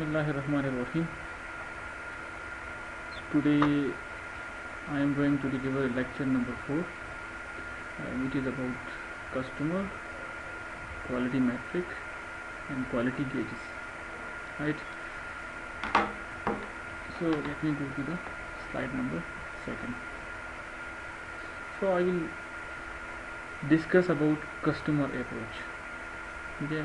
Bismillahirrahmanirrahim. Today I am going to deliver lecture number 4, which is about customer, quality metric and quality gauges. Right. So let me go to the slide number 2. So I will discuss about customer approach. Okay.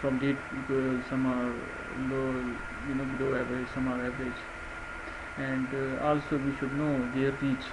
from lead people, some are low, below average, some are average, and also we should know their reach,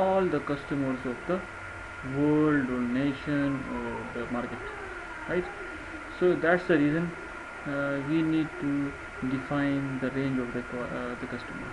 all the customers of the world or nation or the market, right? So that's the reason we need to define the range of the customer,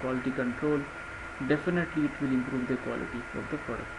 quality control, definitely it will improve the quality of the product.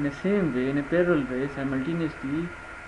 in a same way, in a parallel way, simultaneously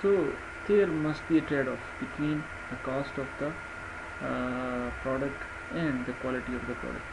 so there must be a trade-off between the cost of the product and the quality of the product.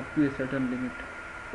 up to a certain limit,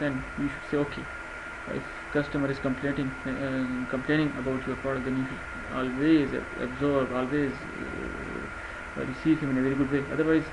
then you should say okay. If customer is complaining about your product, then you should always absorb, always receive him in a very good way. Otherwise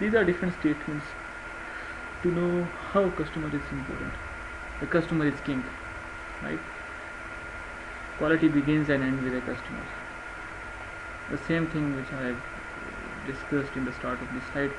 These are different statements to know how customer is important. The customer is king, right? Quality begins and ends with a customer. The same thing which I have discussed in the start of this slide,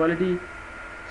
quality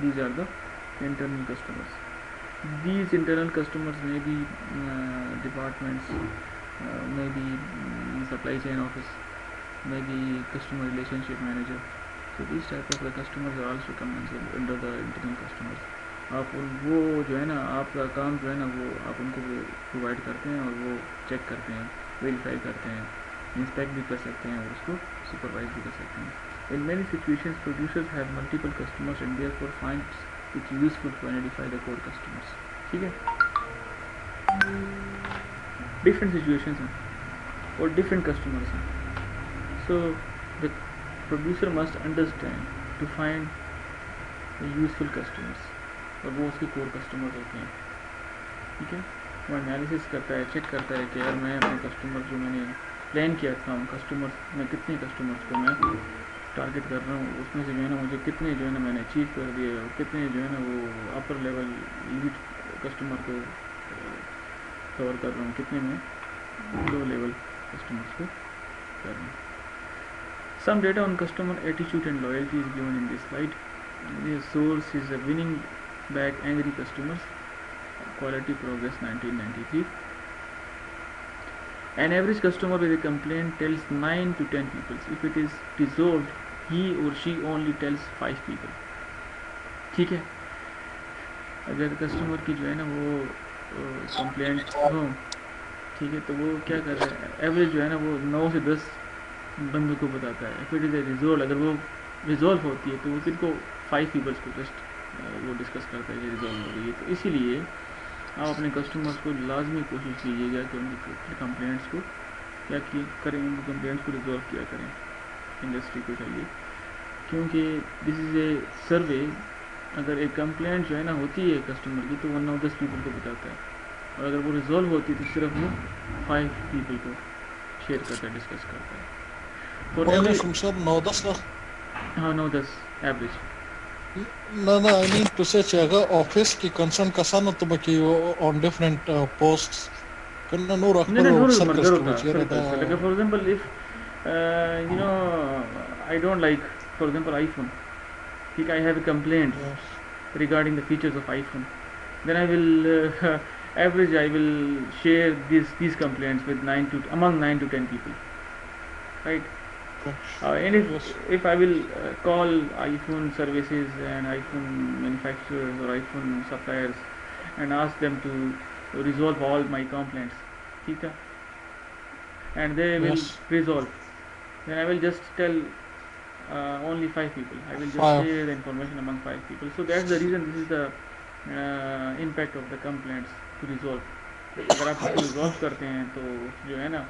These are the internal customers. These internal customers may be departments, may be supply chain office, may be customer relationship manager. So these type of the customers are also come under the internal customers. آپ وہ جو ہے نا آپ کا کام جو ہے نا وہ آپ ان کو وہ پرووائڈ کرتے ہیں اور وہ چیک کرتے ہیں, ویریفائی کرتے ہیں, انسپیکٹ بھی کر سکتے ہیں اور اس کو سپروائز بھی کر سکتے ہیں. In many situations, producers have multiple customers and therefore finds it useful to identify the core customers. ٹھیک ہے, ڈفرینٹ سچویشنز ہیں اور ڈفرینٹ کسٹمرس ہیں. So the producer must understand to find useful customers, اور وہ اس کے کور کسٹمرز ہوتے ہیں. ٹھیک ہے, وہ انالیسس کرتا ہے, چیک کرتا ہے کہ یار میں اپنے کسٹمر جو میں نے پلان کیا تھا ان کسٹمرس میں کتنے کسٹمرس کو میں ٹارگٹ کر رہا ہوں, اس میں سے جو ہے نا مجھے کتنے جو ہے نا میں نے اچیو کر دیے اور کتنے جو ہے نا وہ اپر لیول لیڈ کسٹمر کو کور کر رہا ہوں, کتنے میں لو لیول کسٹمرس کو کر رہا ہوں. Some data on customer attitude and loyalty is given in this slide. The source is winning back angry customers, Quality Progress 1993. An average customer with a complaint tells 9 to 10 people. If it is resolved, he or she only tells 5 people. ٹھیک ہے, اگر customer کی جو ہے نا وہ complaint ہو, ٹھیک ہے, تو وہ کیا کر رہا ہے, ایوریج جو ہے نا وہ 9 سے 10 بندوں کو بتاتا ہے. If it is a resolve, اگر وہ ریزولو ہوتی ہے تو وہ کن کو 5 پیپلس کو جسٹ وہ ڈسکس کرتا ہے کہ ریزولو ہو گئی ہے. تو اسی لیے آپ اپنے کسٹمرس کو لازمی کوشش کیجیے گا کہ ان کی کمپلینٹس کو کیا کریں, ان کی کمپلینٹس کو ریزولو کیا کریں. انڈسٹری کو چاہیے, کیونکہ دس از اے سروے. اگر ایک کمپلینٹ جو ہے نا ہوتی ہے کسٹمر کی تو وہ 9-10 پیپل کو بتاتا ہے, اور اگر وہ ریزولو ہوتی ہے تو صرف وہ 5 پیپل کو شیئر کرتا ہے, ڈسکس کرتا ہے. فار ایوری, سر 9-10 لاکھ. ہاں 9-10 average. No, I mean to say chaga office ki concern kasana to baki on different posts kanna no نہیں rakpalo نہیں نور circles مرگر to ہوتا baki era da سرکل سے. لیکن for example if you know I don't like for example iPhone, ٹھیک, I have a yes. Complaint regarding the features of iPhone, then I will average I will share these complaints with among 9 to 10 people, right? And Yes. if I will call iPhone services and iPhone manufacturers or iPhone suppliers and ask them to resolve all my complaints, ٹھیک ہے, and they will Yes. resolve, then I will just tell only 5 people. I will just 5. share the information among 5 people. So that's the reason, this is the impact of the complaints to resolve. اگر آپ اس کو resolve کرتے ہیں تو جو ہے نا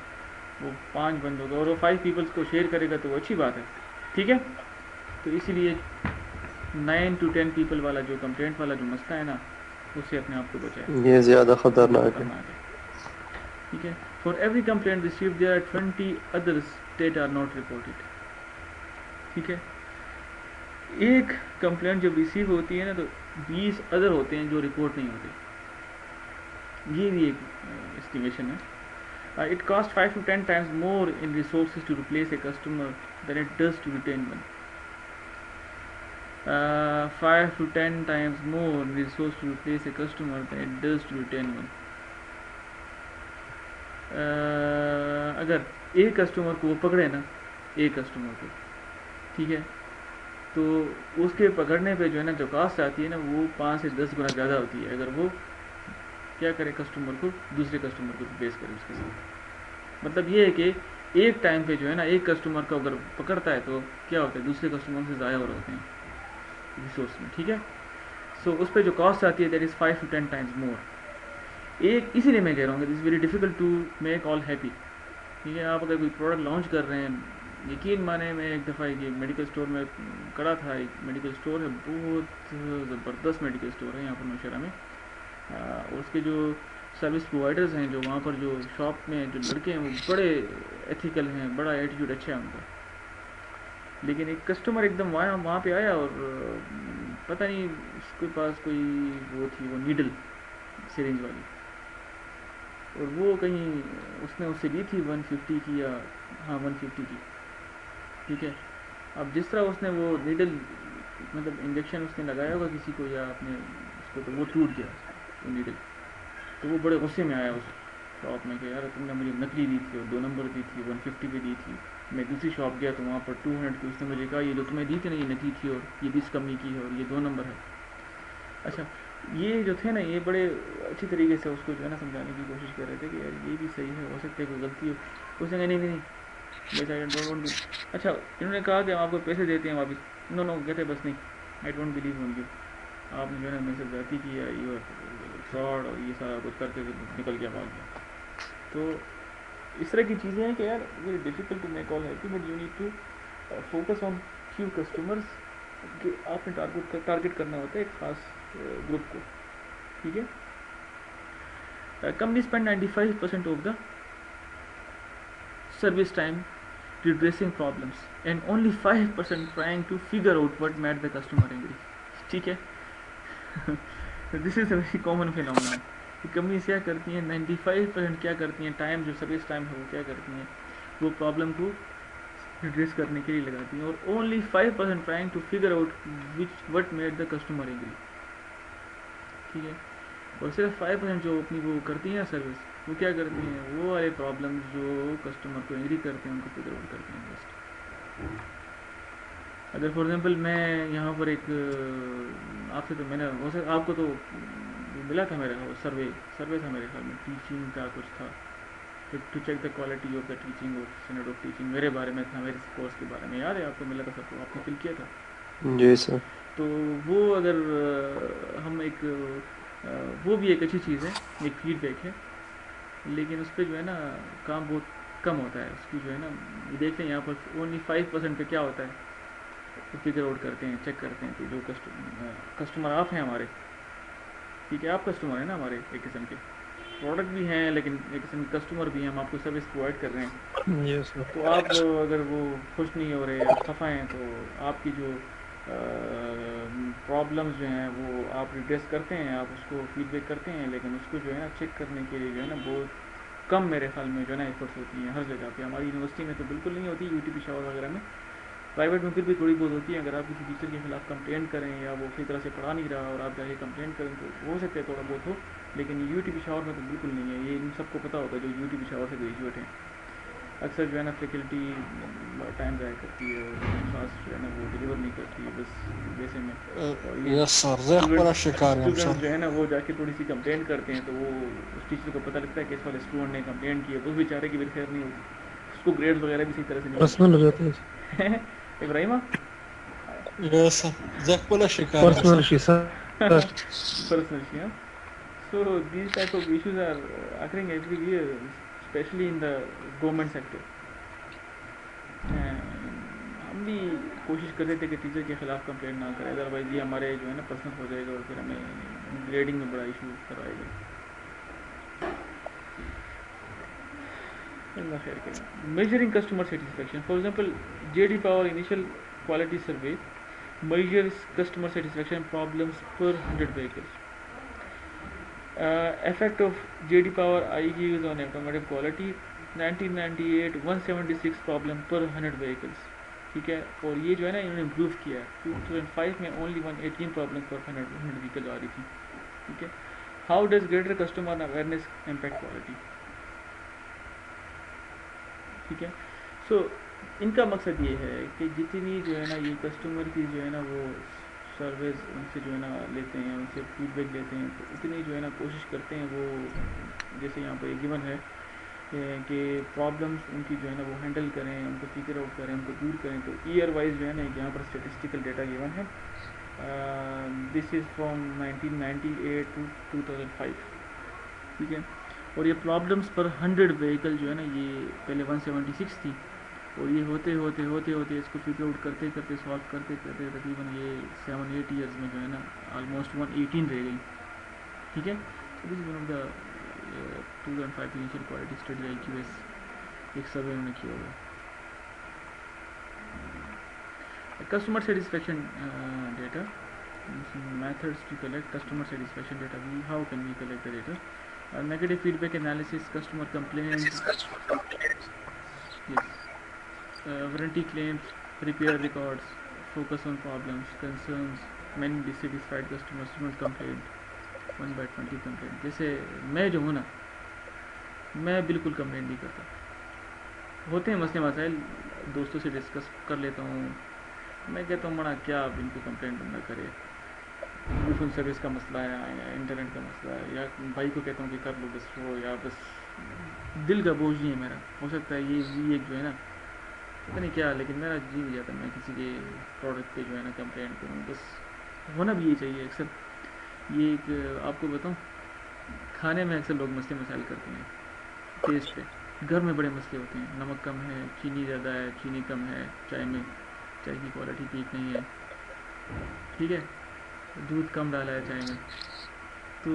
وہ 5 بندوں کا, اور وہ 5 پیپلس کو شیئر کرے گا تو وہ اچھی بات ہے. ٹھیک ہے, تو اسی لیے 9 to 10 پیپل والا جو کمپلینٹ والا جو مسئلہ ہے نا, اس سے اپنے آپ کو بچائے, یہ زیادہ یہ خطرناک ہے. خطرناک ہے. ٹھیک ہے, for every complaint receive there are 20 others that are not reported. ٹھیک ہے, ایک کمپلینٹ جب ریسیو ہوتی ہے نا تو 20 ادر ہوتے ہیں جو رپورٹ نہیں ہوتے. یہ بھی ایک اسٹیمیشن ہے. It cost 5 to 10 times more in resources to replace a customer than it does to retain one. 5 to 10 times more in resources to replace a customer than it does to retain one. اگر ایک customer کو وہ پکڑے نا, ایک customer کو, ٹھیک ہے, تو اس کے پکڑنے پہ جو ہے نا جو کاسٹ آتی ہے نا وہ 5 سے 10 گنا زیادہ ہوتی ہے اگر وہ کیا کرے, کسٹمر کو دوسرے کسٹمر کو ریپلیس کرے اس کے ساتھ. مطلب یہ ہے کہ ایک ٹائم پہ جو ہے نا ایک کسٹمر کو اگر پکڑتا ہے تو کیا ہوتا ہے, دوسرے کسٹمر سے ضائع ہو رہے ہوتے ہیں ریسورس میں. ٹھیک ہے, سو اس پہ جو کاسٹ آتی ہے that is 5 to 10 times more. ایک اسی لیے میں کہہ رہا ہوں کہ this very difficult to make all happy. ٹھیک ہے, آپ اگر کوئی پروڈکٹ لانچ کر رہے ہیں, یقین مانے میں ایک دفعہ یہ میڈیکل اسٹور میں کڑا تھا, ایک میڈیکل اسٹور ہے, بہت زبردست میڈیکل اسٹور ہے یہاں پر نوشہرہ میں. اس کے جو سروس پرووائڈرز ہیں جو وہاں پر جو شاپ میں جو لڑکے ہیں وہ بڑے ایتھیکل ہیں, بڑا ایٹیٹیوڈ اچھا ہے ان کا. لیکن ایک کسٹمر ایک دم وہاں پہ آیا اور پتہ نہیں اس کے پاس کوئی وہ تھی, وہ نیڈل سرنج والی, اور وہ کہیں اس نے اسے لی تھی 150 کی, یا ہاں 150 کی. ٹھیک ہے, اب جس طرح اس نے وہ نیڈل مطلب انجیکشن اس نے لگایا ہوگا کسی کو یا اپنے اس کو, تو وہ ٹوٹ گیا وہ نیڈل. تو وہ بڑے غصے میں آیا اس شاپ میں کہ یار تم نے مجھے نکلی دی تھی اور 2 نمبر دی تھی, 150 پہ دی تھی. میں دوسری شاپ گیا تو وہاں پر 200 کی. اس نے مجھے کہا یہ جو تمہیں دی تھی نا یہ نکلی تھی اور یہ 20 کمی کی ہے اور یہ 2 نمبر ہے. اچھا, یہ جو تھے نا یہ بڑے اچھی طریقے سے اس کو جو ہے نا سمجھانے کی کوشش کر رہے تھے کہ یار یہ بھی صحیح ہے، ہو سکتا ہے کوئی غلطی ہو. اس نے کہا نہیں نہیں بس آئی ڈونٹ وانٹ. اچھا انہوں نے کہا کہ ہم آپ کو پیسے دیتے ہیں واپس. نو نو کہتے بس نہیں، I don't believe on you. آپ نے جو ہے نا میرے سے زیادتی کی ہے، یو فراڈ اور یہ سارا کچھ کر کے نکل گیا بھاگ گیا. تو اس طرح کی چیزیں ہیں کہ یار very difficult to make all happy, but you need to focus on few customers کہ آپ نے ٹارگیٹ کرنا ہوتا ہے ایک خاص گروپ کو. ٹھیک ہے. Company spend 95% of the service time redressing problems and only 5% trying to figure out what made the customer angry. ٹھیک ہے. This is a very common phenomena. Companies کیا کرتی ہیں 95% کیا کرتی ہیں ٹائم جو سروس ٹائم ہے وہ کیا کرتی ہیں وہ پرابلم کو ریڈریس کرنے کے لیے لگاتی ہیں، اور only 5% trying to figure out what made the customer angry. ٹھیک ہے. اور صرف 5% جو اپنی وہ کرتی ہیں سروس وہ کیا کرتی ہیں وہ والے پرابلمس جو کسٹمر کو انگری کرتے ہیں ان کو فگر آؤٹ کرتے ہیں بیسٹ. اگر فار ایگزامپل میں یہاں پر ایک آپ سے تو میں نے آپ کو تو ملا تھا میرے سروے تھا میرے خیال میں ٹیچنگ کا کچھ تھا to check the quality of the teaching اور اسٹینڈرڈ آف ٹیچنگ میرے بارے میں تھا، میرے کورس کے بارے میں یاد ہے آپ کو ملا تھا سب کو، آپ نے فل کیا تھا. جی سر. تو وہ اگر ہم ایک وہ بھی ایک اچھی چیز ہے، ایک فیڈ بیک ہے، لیکن اس پہ جو ہے نا کام بہت کم ہوتا ہے. اس کی جو ہے نا دیکھتے ہیں یہاں پر اونلی 5% پہ کیا ہوتا ہے فگر آؤٹ کرتے ہیں، چیک کرتے ہیں کہ جو کسٹمر آپ ہیں ہمارے. ٹھیک ہے. آپ کسٹمر ہیں نا ہمارے، ایک قسم کے پروڈکٹ بھی ہیں لیکن ایک قسم کے کسٹمر بھی ہیں، ہم آپ کو سروس پرووائڈ کر رہے ہیں. جی سر. تو آپ اگر وہ خوش نہیں ہو رہے، آپ خفا ہیں، تو آپ کی جو پرابلمس جو ہیں وہ آپ ریڈریس کرتے ہیں، آپ اس کو فیڈ بیک کرتے ہیں، لیکن اس کو جو ہے نا چیک کرنے کے لیے جو ہے نا بہت کم میرے خیال میں جو ہے نا ایفرٹس ہوتی ہیں ہر جگہ پہ. ہماری یونیورسٹی میں تو بالکل نہیں ہوتی، یو ٹی پی شاور وغیرہ میں، پرائیویٹ میں پھر بھی تھوڑی بہت ہوتی ہے. اگر آپ کسی ٹیچر کے خلاف کمپلینٹ کریں یا وہ صحیح طرح سے پڑھا نہیں رہا اور آپ جا کے کمپلینٹ کریں تو ہو سکتا ہے تھوڑا بہت ہو، لیکن یو ٹی پی شاور میں تو بالکل نہیں ہے. یہ ان سب کو پتہ ہوگا جو یو ٹی پی شاور سے گریجویٹ ہیں. اکثر جو ہے نا فیکلٹی ٹائم ضائع کرتی ہے اور کلاس جو ہے نا وہ ڈلیور نہیں کرتی ہے بس ویسے میں. اور یہ یس سر زیخ بڑا شکاریم سر. اسٹوڈنٹ جو ہے نا وہ جا کے تھوڑی سی کمپلینٹ کرتے ہیں تو وہ اس ٹیچر کو پتہ لگتا ہے کہ اس والے اسٹوڈنٹ نے کمپلینٹ کی ہے تو اس بیچارے کی بھی خیر نہیں ہوتی، اس کو گریڈ وغیرہ بھی صحیح طرح سے نہیں پرسنل ہو جاتا ہے. ملتے. ابراہیمہ یس سر زیخ بڑا شکاریم personal sir. Issue sir. personal issue. So these type of issues are occurring every year, especially in the government sector. ہم بھی کوشش کر رہے تھے کہ ٹیچر کے خلاف کمپلینٹ نہ کریں، ادروائز یہ ہمارے جو ہے نا پرسنل ہو جائے گا اور پھر ہمیں گریڈنگ میں بڑا ایشو کرائے گا. اللہ خیر کریں. Measuring customer satisfaction, for example J D power initial quality survey measures customer satisfaction problems per 100 vehicles. Effect of JD Power IGs on automotive quality 1998 176 problem per 100 vehicles. ٹھیک ہے. اور یہ جو ہے نا انہوں نے امپروو کیا ہے 2005 میں اونلی 118 پرابلم پر 100 ویکل آ رہی تھی. ٹھیک ہے. How does greater customer awareness impact quality. ٹھیک ہے. سو ان کا مقصد یہ ہے کہ جتنی جو ہے نا یہ کسٹمر کی جو ہے نا وہ سروس ان سے جو ہے نا لیتے ہیں، ان سے فیڈ بیک لیتے ہیں، تو اتنی جو ہے نا کوشش کرتے ہیں وہ جیسے یہاں پہ یہ گیون ہے کہ پرابلمس ان کی جو ہے نا وہ ہینڈل کریں، ان کو فگر آؤٹ کریں، ان کو دور کریں. تو ایئر وائز جو ہے نا یہاں پر اسٹیٹسٹیکل ڈیٹا گیون ہے. This is from 1998 to 2005. ٹھیک ہے. اور یہ پرابلمس پر 100 وہیکل جو ہے نا یہ پہلے 176 تھی، اور یہ ہوتے اس کو فگر آؤٹ کرتے سالو کرتے تقریباً یہ 7-8 ایئرز میں جو ہے نا آلموسٹ 118 رہ گئی. ٹھیک ہے. This is one of the 2005 initial quality study I Q S ایک سروے انہوں نے کیا ہوا. Customer satisfaction data methods to collect customer satisfaction data. How can we collect the data. Negative feedback analysis, customer complaints, yes, warranty claims, repair records, focus on problems, concerns, many dissatisfied customers, student complaint, 1/20 complaint. جیسے میں جو ہوں نا میں بالکل complaint نہیں کرتا. ہوتے ہیں مسئلے مسائل دوستوں سے ڈسکس کر لیتا ہوں، میں کہتا ہوں بڑا کیا اب ان کو کمپلینٹ بندہ کرے. فون سروس کا مسئلہ ہے یا انٹرنیٹ کا مسئلہ ہے، یا بھائی کو کہتا ہوں کہ کر لو بس وہ، یا بس دل کا بوجھ نہیں ہے میرا. ہو سکتا ہے یہ ایک جو ہے نا پتہ نہیں کیا، لیکن میرا جی نہیں جاتا میں کسی کے پروڈکٹ پہ جو ہے نا کمپلینٹ کروں. بس ہونا بھی یہ چاہیے. اکثر یہ ایک آپ کو بتاؤں، کھانے میں اکثر لوگ مسئلے مسائل کرتے ہیں ٹیسٹ پہ. گھر میں بڑے مسئلے ہوتے ہیں، نمک کم ہے، چینی زیادہ ہے، چینی کم ہے چائے میں، چائے کی کوالٹی ٹھیک نہیں ہے، ٹھیک ہے، دودھ کم ڈالا ہے چائے میں. تو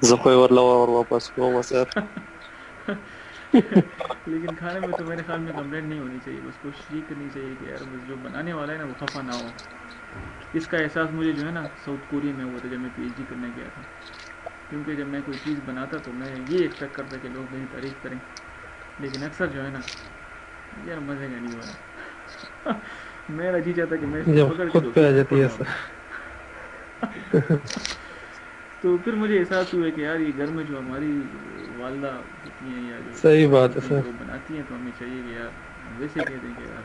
زخوي ولا واپس هو مسار. لیکن کھانے میں تو میرے خیال میں کمپلینٹ نہیں ہونی چاہیے. بس کوشش یہ کرنی چاہیے کہ یار بس جو بنانے والا ہے نا وہ خفا نہ ہو. اس کا احساس مجھے جو ہے نا ساؤتھ کوریا میں ہوا تھا جب میں پی ایچ ڈی کرنے گیا تھا. کیونکہ جب میں کوئی چیز بناتا تو میں یہ ایکسپیکٹ کرتا کہ لوگ میری تعریف کریں، لیکن اکثر جو ہے نا یار مزے کا نہیں ہو رہا. میرا جی چاہتا کہ میں اس کو جب پکڑ کے خود دو پہ آ تھپڑ جاتی ہے مار دوں. تو پھر مجھے احساس ہوا کہ یار یہ گھر میں جو ہماری والدہ ہوتی ہیں یا جو صحیح ماں بات ہے ہوتی ہیں سر. جو وہ بناتی ہیں تو ہمیں چاہیے کہ یار ویسے کہہ دیں کہ یار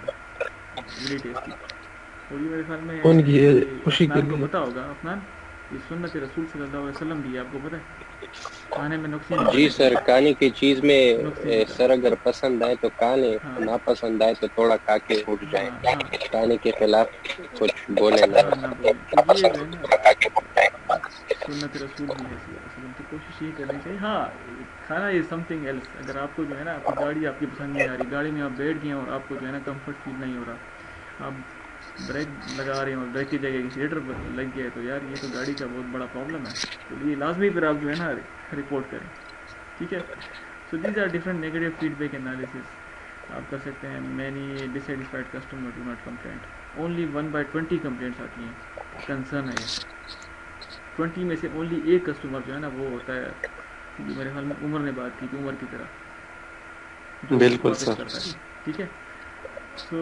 ویری ٹیسٹی. اور یہ میرے خیال میں ان کی یہ خوشی کے عفنان کو لیے. پتہ ہوگا. عفنان یہ سنت رسول صلی اللہ علیہ وسلم بھی ہے، آپ کو پتہ ہے. کھانے میں نقص نہیں جی کرنے سر، چاہیے، کھانے کی چیز میں نقص نہیں سر کرنے اگر پسند آئے تو کھا لیں، ہاں ناپسند آئے تو تھوڑا کھا کے اٹھ جائیں. ہاں ہاں کھانے کے خلاف کچھ بولے نہ. ہاں نہ بولیں. تو یہ جو ہے نا سنت رسول بھی ہے صلی اللہ علیہ وسلم. تو کوشش یہ کرنی چاہیے. ہاں کھانا از سم تھنگ ایلس. اگر آپ کو جو ہے نا آپ کی گاڑی آپ کی پسند نہیں آ رہی، گاڑی میں آپ بیٹھ گئے ہیں اور آپ کو جو ہے نا کمفرٹ فیل نہیں ہو رہا، آپ بریک لگا رہے ہیں اور بریک کی جگہ ایکسیلیٹر لگ گیا ہے، تو یار یہ تو گاڑی کا بہت بڑا پرابلم ہے. تو یہ لازمی پھر آپ جو ہے نا رپورٹ کریں، ٹھیک ہے. So these are different negative feedback analyses آپ کر سکتے ہیں. Many dissatisfied customer do not complaint. Only 1/20 complaints آتی ہیں. کنسرن ہے یہ 20 میں سے اونلی ایک کسٹمر جو ہے نا وہ ہوتا ہے جو میرے خیال میں عمر نے بات کی تھی، عمر کی طرح جو بالکل واپس سر. کرتا ہے، ٹھیک ہے. So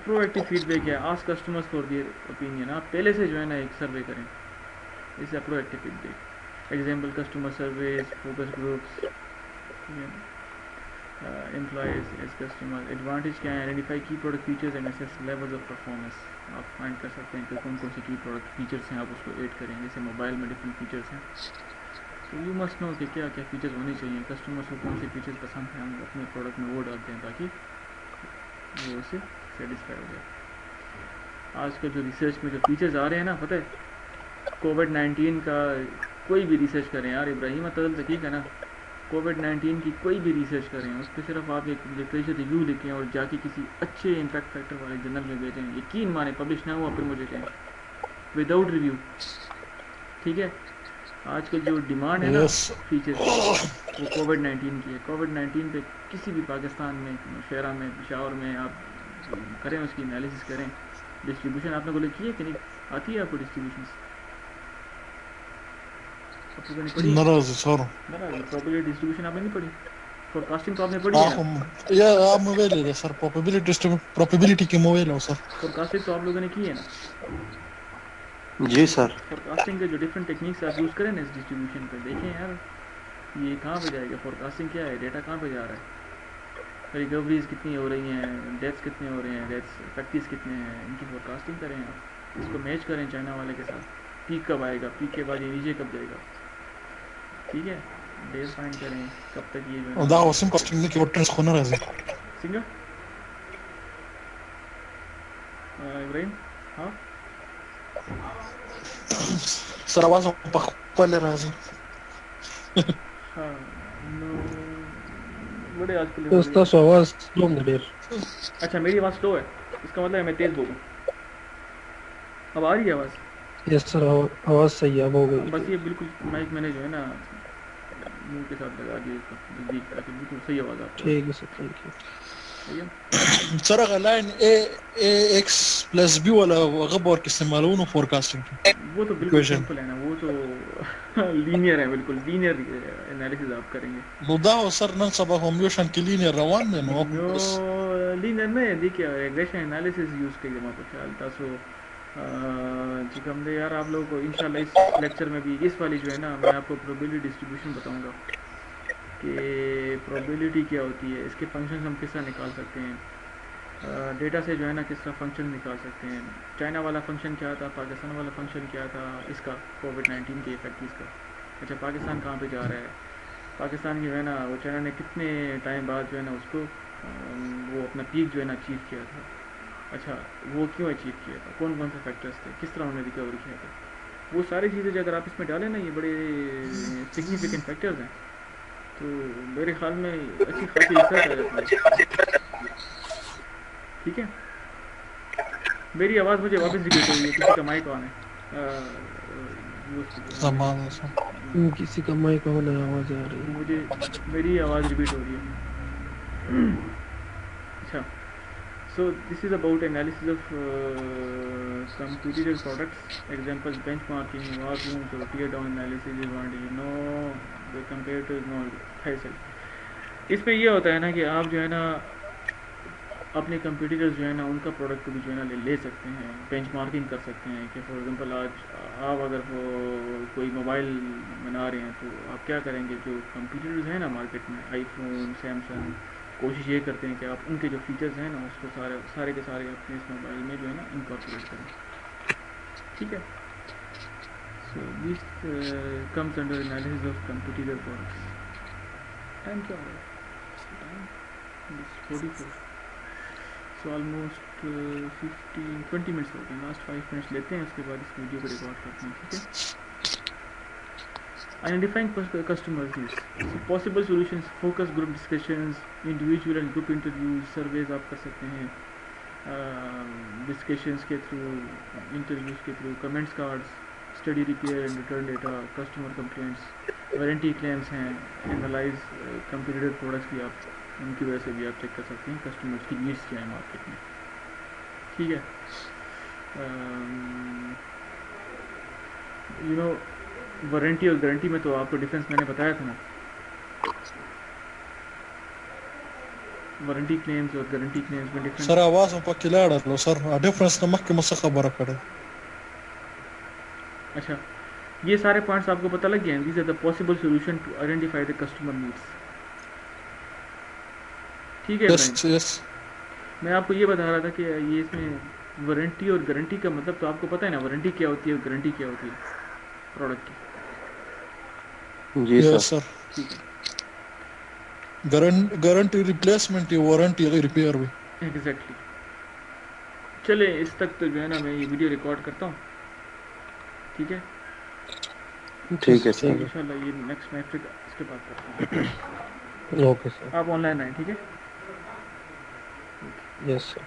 proactive feedback ہے، ask customers for their opinion. آپ پہلے سے جو ہے نا ایک سروے کریں، اس proactive feedback. Example customer surveys, focus groups, employees as customer. Advantage کیا ہے؟ Identify key product features and assess levels of performance. آپ فائنڈ کر سکتے ہیں کہ کون کون سی کی پروڈکٹ فیچرس ہیں، آپ اس کو ایڈ کریں. جیسے موبائل میں ڈفرینٹ فیچرس ہیں، تو یو مسٹ نو کہ کیا کیا فیچرز ہونے چاہیے. کسٹمرس کو کون سے فیچرز پسند ہیں، ہم اپنے پروڈکٹ میں وہ ڈالتے ہیں تاکہ وہ اس سے سیٹسفائی ہو جائے. آج کل جو ریسرچ میں جو فیچرز آ رہے ہیں نا، پتہ ہے کووڈ-19 کا کوئی بھی ریسرچ کریں یار، ابراہیم تدل تحقیق ہے نا، کووڈ-19 کی کوئی بھی ریسرچ کریں، اس پہ صرف آپ ایک لٹریچر ریویو لکھیں اور جا کے کسی اچھے امپیکٹ فیکٹر والے جرنل میں بھیجیں. یقین مانیں پبلش نہ ہوا پھر مجھے کہیں وداؤٹ ریویو، ٹھیک ہے. آج کل جو ڈیمانڈ ہے نا Yes. فیچرز کی وہ کووڈ-19 کی ہے. کووڈ-19 پہ کسی بھی پاکستان میں شہرہ میں پشاور میں آپ کریں، اس کی انالیسس کریں. ڈسٹریبیوشن آپ نے بولے کی ہے کہ نہیں آتی ہے آپ کو ڈسٹریبیوشنس؟ آپ کو نہیں پڑھی ہے؟ ناراض سر. بڑا پراپرلی ڈسٹریبیوشن آپ نے نہیں پڑھی؟ فور کاسٹنگ تو آپ نے پڑھی ہے نا؟ یا موبائل ہے سر. پروبیبلٹی کی موبائل ہے سر. فور کاسٹنگ تو آپ لوگوں نے کی ہے نا؟ جی سر. فور کاسٹنگ کے جو ڈفرینٹ ٹیکنیکس آپ یوز کریں نا اس ڈسٹریبیوشن پہ، دیکھیں یار یہ کہاں پہ جائے گا. فور کاسٹنگ کیا ہے؟ ڈیٹا کہاں پہ جا رہا ہے، ریکوریز کتنی ہو رہی ہیں، ڈیتھس کتنے ہو رہے ہیں، ڈیتھس افیکٹیز کتنے ہیں، ان کی فور کاسٹنگ کریں آپ. اس کو میچ کریں چائنا والے کے ساتھ. پیک کب آئے گا، پیک کے بعد یہ نیچے کب جائے گا، ٹھیک ہے. ڈیز فائنڈ کریں کب تک یہ جو ہے دا نا وسیم کاسٹنگ کی وٹرس کو ناراض. سنگا ابراہیم. ہاں سر آواز پہلے راضی. ہاں نو بڑے آج کل ہو رہی استاذ ہے. آواز سلو ډیر. اچھا میری آواز سلو ہے، اس کا مطلب ہے میں تیز بولوں. اب آ رہی ہے آواز؟ یس سر آواز صحیح اب ہو گئی بس ٹھیک. یہ بالکل مائک میں نے جو ہے نا منہ کے ساتھ لگا دیا اس کو نزدیک، تاکہ بالکل صحیح آواز آپ کو آئے. ٹھیک ہے سر تھینک یو. صحیح ہے. سر اگر line A x plus B والا غبر کے استعمالونه فورکاسٹنگ وہ تو بالکل ایکویشن سمپل ہے نا، وہ تو لینئر ہے، بالکل لینئر انالیسز آپ کریں گے. نو دا سر نن سبا هم یو شان کلینر روان دي نو نو بس لینئر نه دیکھیے ریگریشن انالیسز یوز کریے ما په خیال تاسو چې کوم دی یار آپ لوگوں کو انشاءاللہ اس لیکچر میں بھی اس والی جو ہے نا میں آپ کو پروبیبلٹی ڈسٹریبیوشن بتاؤں گا کہ پروبیبلٹی کیا ہوتی ہے، اس کے فنکشنز ہم کس طرح نکال سکتے ہیں. ڈیٹا سے جو ہے نا کس طرح فنکشن نکال سکتے ہیں. چائنا والا فنکشن کیا تھا, پاکستان والا فنکشن کیا تھا اس کا, کووڈ-19 کے افیکٹ اس کا. اچھا پاکستان کہاں پہ جا رہا ہے, پاکستان جو ہے نا وہ چائنا نے کتنے ٹائم بعد جو ہے نا اس کو وہ اپنا پیک جو ہے نا اچیو کیا تھا. اچھا وہ کیوں اچیو کیا تھا, کون کون سے فیکٹرز تھے, کس طرح انہوں نے ریکور کیا تھا, وہ ساری چیزیں جو اگر آپ اس میں ڈالیں نا یہ بڑے سگنیفیکنٹ فیکٹرز ہیں, تو میرے خیال میں اچھی خاصی ریسرچ آ جاتی ہے. ٹھیک ہے, میری آواز مجھے واپس ریپیٹ ہو رہی ہے, کسی کا مائک آن ہے, زمان سے کسی کا مائک آن ہے, آواز آ رہی ہے. مجھے میری آواز ریپیٹ ہو رہی ہے. اچھا so this is about analyses of competitor products, example benchmarking, war rooms اور tear down analyses know the competitors know فیصل. اس میں یہ ہوتا ہے نا کہ آپ جو ہے نا اپنے کمپیٹیٹرز جو ہے نا ان کا پروڈکٹ بھی جو ہے نا لے سکتے ہیں, بینچ مارکنگ کر سکتے ہیں کہ فار ایگزامپل آج آپ اگر کوئی موبائل بنا رہے ہیں تو آپ کیا کریں گے, جو کمپیٹیٹرز ہیں نا مارکیٹ میں, آئی فون, سیمسنگ, کوشش یہ کرتے ہیں کہ آپ ان کے جو فیچرز ہیں نا اس کو سارے کے سارے اپنے اس موبائل میں جو ہے نا انکارپوریٹ کریں. ٹھیک ہے, so this comes under analyses of competitor products. Time کیا ہو رہا ہے, ٹائم 44. سو آلموسٹ 20 منٹس ہوتے ہیں, لاسٹ 5 منٹس لیتے ہیں, اس کے بعد اس ویڈیو کو ریکارڈ کرتے ہیں. ٹھیک ہے. Identifying customers needs, possible solutions, focus group discussions, individual and group interviews, services آپ کر سکتے ہیں ڈسکشنز کے تھرو, انٹرویوز کے through, comments cards, study repair and return data, customer complaints, warranty claims ہیں, اینالائز کمپیٹیٹر پروڈکٹس بھی آپ ان کی وجہ سے بھی آپ چیک کر سکتے ہیں کسٹمرز کی نیڈس کیا ہیں مارکیٹ میں. ٹھیک ہے. یو نو وارنٹی اور گارنٹی میں تو آپ کو ڈفرینس میں نے بتایا تھا نا, وارنٹی کلیمز اور گارنٹی کلیمز میں ڈفرینس. سر آواز په کې لاړه سر ډیفرنس نه مخکې مو څه خبره کړې. اچھا یہ سارے پوائنٹس آپ کو پتہ لگ گئے ہیں. These are the possible solution to identify the customer needs. ٹھیک ہے ابراہیم, یس میں آپ کو یہ بتا رہا تھا کہ یہ اس میں وارنٹی اور گارنٹی کا مطلب تو آپ کو پتہ ہے نا, وارنٹی کیا ہوتی ہے اور گارنٹی کیا ہوتی ہے پروڈکٹ کی. جی یس سر. سر. ٹھیک ہے, گارنٹی ریپلیسمنٹ یا وارنٹی ریپیئر بھی. ایگزیکٹلی. چلے اس تک تو جو ہے نا میں یہ ویڈیو ریکارڈ کرتا ہوں. ٹھیک ہے, ٹھیک ہے سر. انشاءاللہ یہ نیکسٹ میٹرک اس کے بعد کرتے ہیں. Okay sir. آپ آن لائن آئیں. ٹھیک ہے. یس سر.